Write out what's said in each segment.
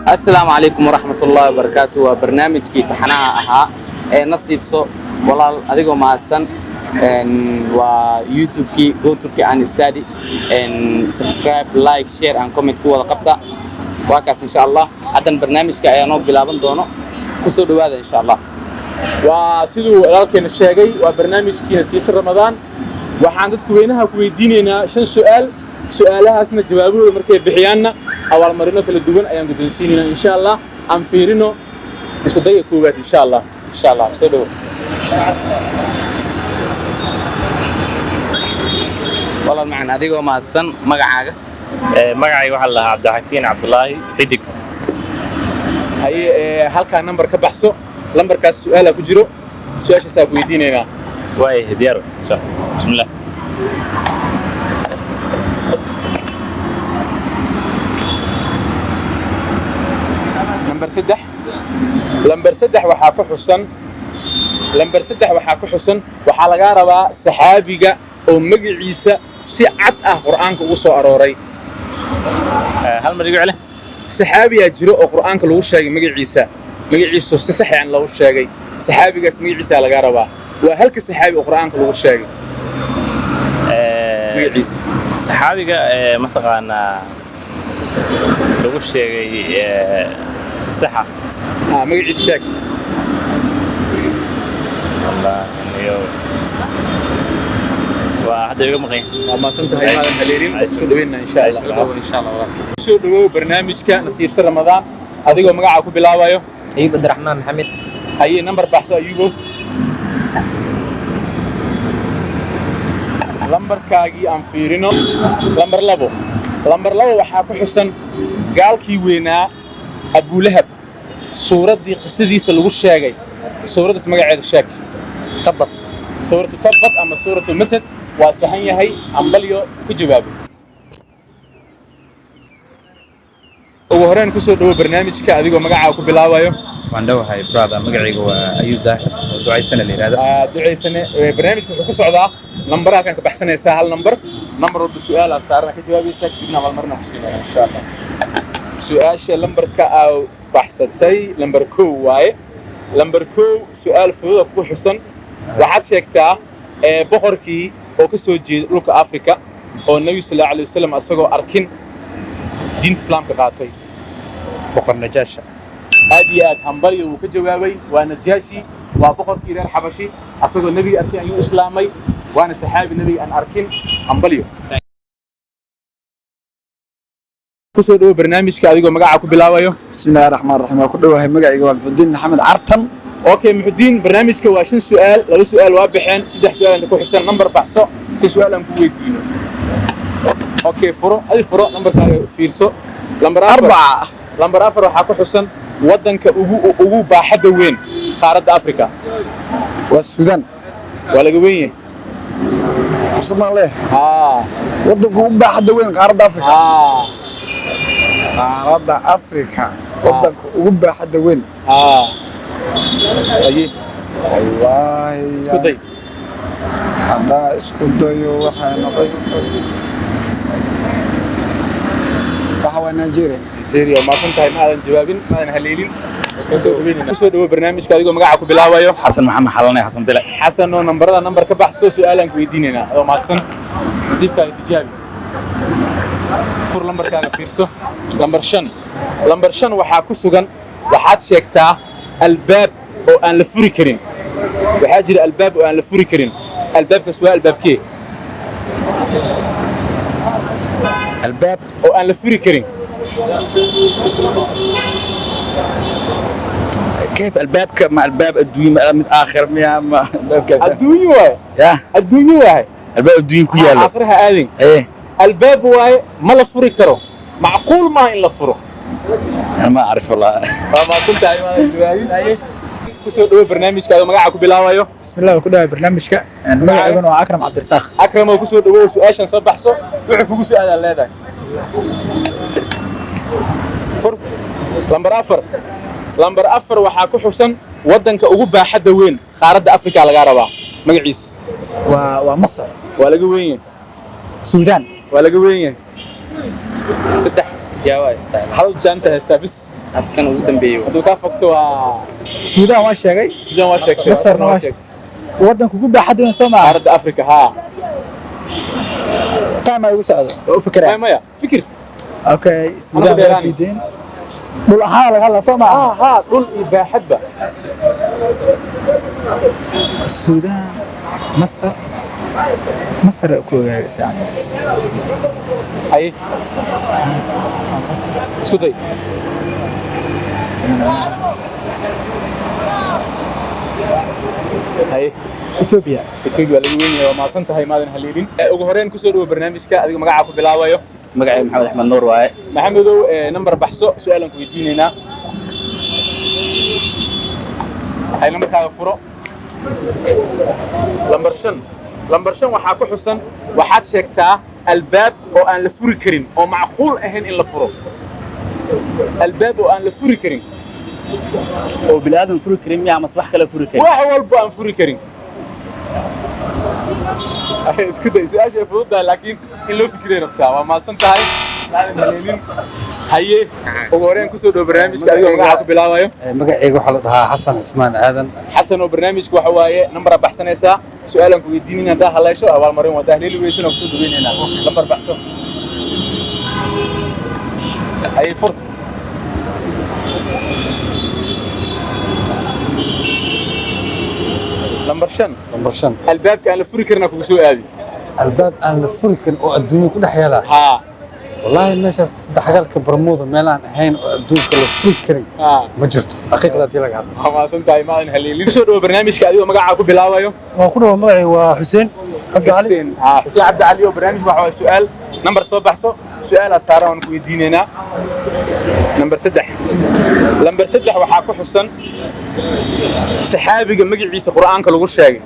السلام عليكم ورحمة الله وبركاته وبرنامج كي تحناها أها نصيب صو والله أديكم مع السن ويوتيوب كي جو تركي أن استادي سبسكرايب لايك شير أن كومنت كوا لقبتا وهكذا إن شاء الله عدن برنامج كأيانو بلابن دونه كسر هذا إن شاء الله وسيدو لكن الشيء وبرنامج كي نسيف رمضان وحندتكم وينها كويديننا شن سؤالها اسمه جوابه مركب بحيانا أول مرينا في الدول أيام قدنسيننا إن شاء الله أم فيرينو إسكودية كوبات إن شاء الله سيدو والله معنا هذيك وما السن مقعة magacayga waxaa la dhahaa Cabdixakiin Cabdullaahi Xidig هاي halka number ka baxso lambarkaas su'aal ku jiro su'aashaas ku weydiinayna way diyaar insha bismillah lambar 3 waxaa ku xusan waxaa laga rabaa saxaabiga oo magaciisa si cad ah quraanka ugu soo arooray hal mar igu celi saxaabi yaa jiro oo quraanka lagu sheegay magaciisa si sax ah lagu sheegay saxaabigaas magaciisa laga rabaa waa halka saxaabi oo quraanka lagu sheegay magaciisa saxaabiga ma taqaana lagu sheegay si sax ah magaciisa sheeg والله واحد يقوم غين ما سنت هاي ما هليرين سو دوينا ان شاء الله سو دو برنامجك نصيب رمضان adigoo magaca ku bilaabayo Ayub Abdurrahman Maxamed haye number baxso ayugo lambarkaagii aan fiirino lambar 2 waxa ku xusan gaalkii weynaa Abu Lahab suuradii qisadiisa lagu sheegay suuradaas magaceedu sheeg Tabbat suuratu Tabbat ama suuratu Masad waa sahan yahay ambalyo ku jawaabo ugu horeen ku soo dhawo barnaamijka adigoo magaca ku bilaabayo waan dhawahay brother magacaygu waa Ayub Daahir oo ducaysana la yiraahdo ducaysana barnaamijku wuxuu ku socdaa lambarka kan ka baxsanaysa hal number walba su'aal ah saarna ka jawaabaysa kadibna wal marna ku siinaa insha Allah su'aasha lambarka aw baxsatay lambar 2 waaye lambar 2 su'aal fudud ku xusan waxaad sheegtaa boqorkii oo ka soo jeeday dhulka Afrika oo Nabi sallallahu alayhi wasallam asagoo arkin diinta islaamka qaatay boqor Najaasha aad iyo aad hambali uu ka jawaabay waa Najaashi waa boqorkii reer Xabashi asagoo Nabi arkin ayuu islaamay waana saxaabi Nabi aan arkin hambali kusoo dhawo barnaamijka adigoo magaca ku bilaabayo bismillaahir rahmaanir rahiim waa ku dhawahay magacayga waa Muxudiin Maxamed Cartan اوكي محدين برنامجك واشن سؤال لو سؤال وابحين 3 سؤال عندك حسن نمبر بحثه في سؤال ان كويدينه اوكي فرو هذه فرو نمبر فيرسو نمبر 4 نمبر 4 waxa ku xusan wadanka ugu baaxada weyn qaaradda Afrika waa Suudaan waa laga weyn Soomaaliya wadanka ugu baaxada weyn qaaradda Afrika qaaradda Afrika wadanka ugu baaxada weyn أيه والله اسكتي هذا اسكتي وحنا نيجيريا ما كنت هاي ما جوابين ما هليلين kusoo dhawo barnaamijka adigoo magaca ku bilaabayo Xasan Maxamed Xalalnay Xasan Dile Xasan oo number ka baxso su'aalan ku weydiinayna oo maadsan nasiibka tijaabi fur lambarkaaga fiirso lambar 5 waxa ku sugan waxaad sheegtaa albaab oo aan la furi karin waxa jira albaab oo aan la furi karin albaabkaas waa albaabkee albaab oo aan la furi karin كيف البابك مع الباب الدنيا من آخر ما الدنيا يا الدنيا الباب الدنيا كياله آخرها آذن إيه الباب واي ما لا فري كرو معقول ما إن لا فرو أنا ما أعرف والله ما كنت أي kusoo dhawo barnaamijka aad magaca ku bilaabayo bismillaah ku dhawahay barnaamijka magacayguna waa Akram Cabdirasaaq Akram oo kusoo dhawo su'aashan soo baxso wuxuu kugu su'aal leedahay fur lambar 4 waxa ku xusan wadanka ugu baaxada weyn qaaradda Afrika laga rabaa magaciis waa Masar waa laga weyn Suudaan waa laga weyn 3 جواز طيب حاول تنسى بس كان ودن بيو hadduu kaa fogto waa suudaan waa sheegay sidaan waa sheegtay Masarna waa sheegtay waddanka ugu baaxadda soo maaha qaaradda Afrika haa qaama igu socdo oo u fikiraya maya fikir okay suudaan dheeraani. waa diideen dhul ahaan laga hadlaa soo maaha haa dhul iyo baaxadba suudaan masar ku ogaagaysa hay isku day hay Ethiopia Ethiopia lagu weynyahay waa maasan tahay maadan haleelin ugu horeen ku soo dhawo barnaamijka adiga magacaa ku bilaabayo مقعي محمد أحمد نور واي maxamedow number baxso su'aalan ku weydiinaynaa hay numberkaaga furo lambar 5 waxaa ku xusan waxaad sheegtaa albaab oo aan la furi karin oo macquul ahayn in la furo albaab oo aan la furi karin وبالآدم فرو كريم يا مصباح كلا فرو كريم wax walba aan furi karin isku day su'aasha ay fududahay laakiin in loo fikiray rabtaa waa maasan tahay haleelin haye ugu horeen ku soo dhawo barnaamijka adiga magacaa ku bilaabayo magacayga waxaa la dhahaa xasan cismaan aadan حسن وبرنامجك waxa waaye number baxsanaysa su'aalan ku weydiinina hadaa haleesho abaal marin wada haleeli weysana ku soo dhaweynayna number baxso ay fur number 5 albaabka aan la furi karna kugu soo aadi albaab aan la furi karin oo adduunka ku dhex yaala ha wallaahi meeshaas saddex galka barmuuda meel aan ahayn oo adduunka la furi karin ha ma jirto xaqiiqda hadii laga hadlo ma santahay ma aan haleelin soo dhawo barnaamijka adiga magacaa ku bilaabayo waan ku dhawahay magacayga waa Xuseen Cabdi Cali حسين حسين عبد علي وبرنامج waxa su'aal number soo baxso su'aal asaaran aan ku weydiinayna number 3 number 3 waxa ku xusan saxaabiga magaciisa quraanka lagu sheegay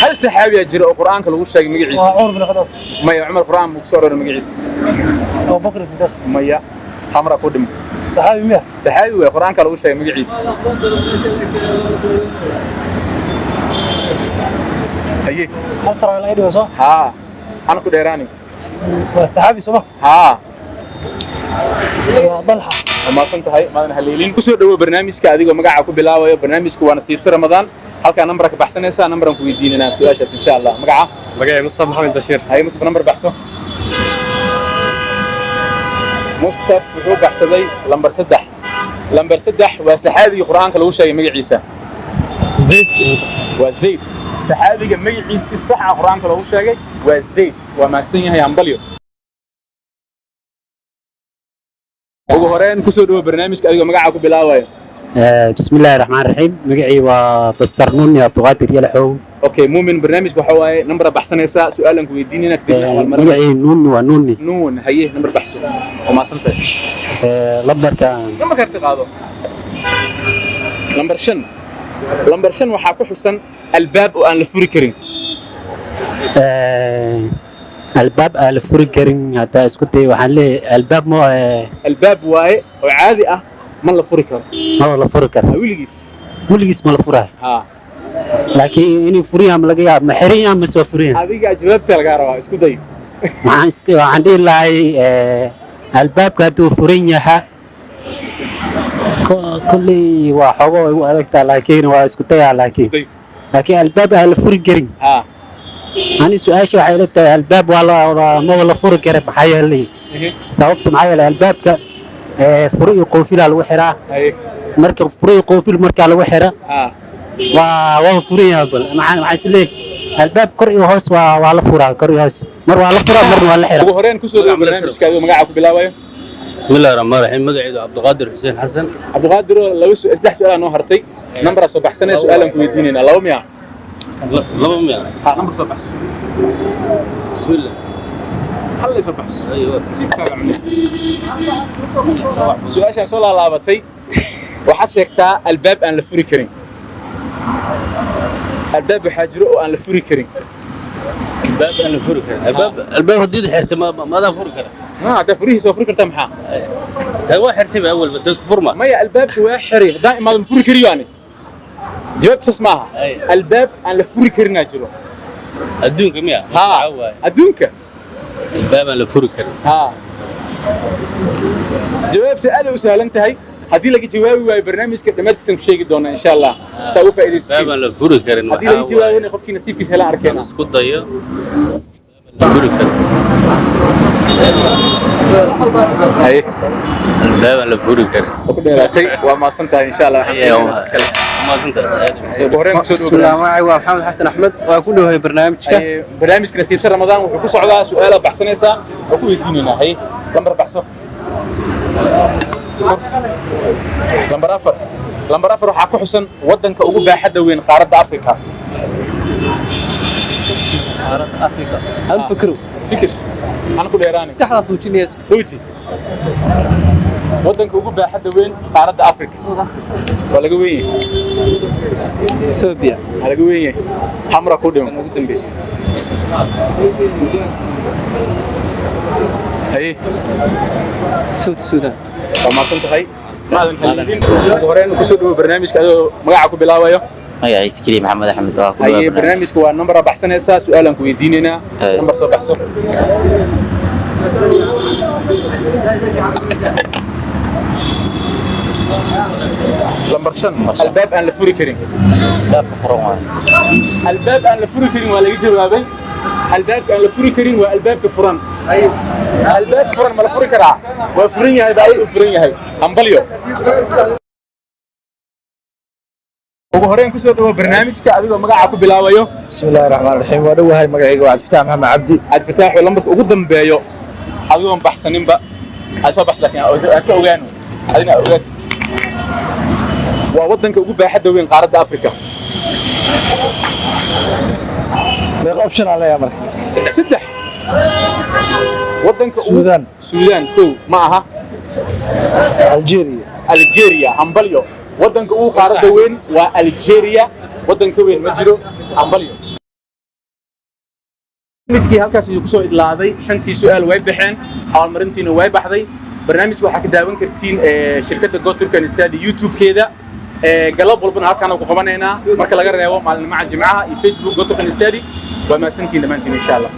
hal saxaabi jira oo quraanka lagu sheegay magaciisa waa Umar bin Khattab maya Umar quraan buu soo roray magaciisa Abu Bakr Siddiq maya xamra ku dhim saxaabi miya saxaabi way quraanka lagu sheegay magaciisa haye hal tara la idhiyo soo ha ana ku dheeraani waa saxaabi soo ha waa Dalha ما سنتهاي ما أنا هليلين كسر دو برنامج كأديك ومقع عقب بلاوي برنامج كوانا سيف سر رمضان هل كان نمبرك بحسن يسا نمبرك ويدين الناس واشياء إن شاء الله مقع مصطفى محمد بشير هاي مصطفى نمبر بحسه مصطفى هو بحسدي لمبر سدح وسحابي قرآن كلو شيء مقع عيسى زيد وزيد سحابي مقع عيسى الصح قرآن كلو شيء وزيد وما سنيه هي عمبليو ugu horeen ku soo dhawo barnaamijka adiga magaca ku bilaabayo bismillaahir rahmaanir rahiim magacii waa Pastor Nuuni Abduqaadir Yalaxow okay muumin barnaamijku waxa waaye number baxsanaysa su'aalan ku weydiinina kadib awal mar magacii Nuuni waa Nuuni nuun haye number baxso oo ma santay lambarka ka qaado number 5 waxa ku xusan albaab oo aan la furi karin albaab aan la furi karin hada isku day waxaan leeyahay albaab ma albaab waaye oo caadi ah ma la furi karo ma la furi karo wiligiis ma la furaa ha laakiin inay furiyaan laga yaab ma xiriyaan ma soo furiyaan adiga jawaabta laga rabaa isku day waxaan dhihi lahay albaabka haduu furan yahay kulli waa xogo ay u adagtaa laakiin waa isku dayaa laakiin albaab aan la furi karin ha أنا سؤال شو حيلته الباب ولا ما ولا فرق كرب حيالي صوبت معايا الباب ك فرق قوفيل على الوحرة مركب فرق قوفيل مركب على الوحرة وفرق يقول أنا عايز ليه الباب قرئ هوس وعلى فرع قرئ هوس مرة على فرع مرة على الحرة ugu horeen ku soo dhawo barnaamijka adiga magaca ku bilaabayo بسم الله الرحمن الرحيم مقعد عبد القادر حسين حسن عبد القادر لو اسدح سؤال نو هرتي نمبر soo baxsanay su'aalan ku weydiinina 200 200 ها نمبر soo baxs بسم الله هل soo baxs ايوه siibkaaga cunay su'aashan soo laabatay waxaad sheegtaa albaab aan la furi karin albaab waxa jiro oo aan la furi karin الباب انا فرك الباب هديد حرت ما ذا فرك ما هذا فريه سو فuri kartaa maxaa هو حرتي اول بس اسكو فرما maya albaabku waa xiri daaima ma furi kariyo ani jawaabta ismaaha albaab aan la furi karin jiro adduunka miya ها adduunka الباب انا فرك ها jawaabta aad u sahlan tahay haddii laga jawaabi waayo barnaamijka dhammaadkiisan ku sheegi doonaa insha allah saa u faa'iidaysteen baan la furi karin haddii laga jawaabana qofkii nasiibkiisa hela arkeen isku dayo la furi karin hay baan la furi karin ku dheeraatay waa maasan tahay insha allah بسم الله معي محمد حسن أحمد وأكون له برنامج barnaamijka nasiibsha ramadaan wuxuu ku socdaa su'aala baxsanaysaa oo ku weydiinayna hay lambar baxso lambar afar waxaa ku xusan wadanka ugu baaxadda weyn qaaradda afrika قارة أفريقيا هل فكروا fikir aan ku dheeraanay استحضر توجينيس hooji wadanka ugu baaxadda weyn qaaradda afrika waa laga weyn yahay سوريا waa laga weyn yahay xamra ku dhiman ugu dambeys hay السودان waa maasan tahay maadan halin ugu horeen ku soo dhawo barnaamijka adoo magaca ku bilaabayo magaciisa keliya maxamed axmed waa ku haye barnaamijka waa number baxsanaysaa su'aalan ku weydiinaynaa number soo baxso lambar 5 albaab aan la furi karin albaabka furan waay albaab aan la furi karin waa laga jawaabay albaabka aan la furi karin waa albaabka furan albaabka furan ma la furi karaa waa furan yahay baa uu furan yahay hambalyo ugu horeen ku soo dhawo barnaamijka adigoo magaca ku bilaabayo بسم الله الرحمن الرحيم ودوهاي مقعيق وعد فتاح محمد عبدي aad fataaxo lambarka ugu dambeeyo adigoon baxsaninba aad soo baxs laakiin iska ogaano adina ogaatid waa wadanka ugu baaxadda weyn qaaradda afrika ميق اوبشن على يا مركب saddex wadanka السودان suudaan kow ma aha الجيريا algeria hambalyo wadanka ugu qaaradda weyn waa algeria wadanka weyn ma jiro hambalyo miskii halkaas ayuu kusoo idlaaday shantii su'aal way baxeen abaalmarintiina way baxday barnaamijka waxaa ka daawan kartiin shirkadda Go Turkan Study YouTube-keeda galab walbana halkaan ku qabanaynaa marka laga reebo maalmaha jimcaha iyo Facebook Go Turkan Study waa maasantiin dhammaantiin insha Allah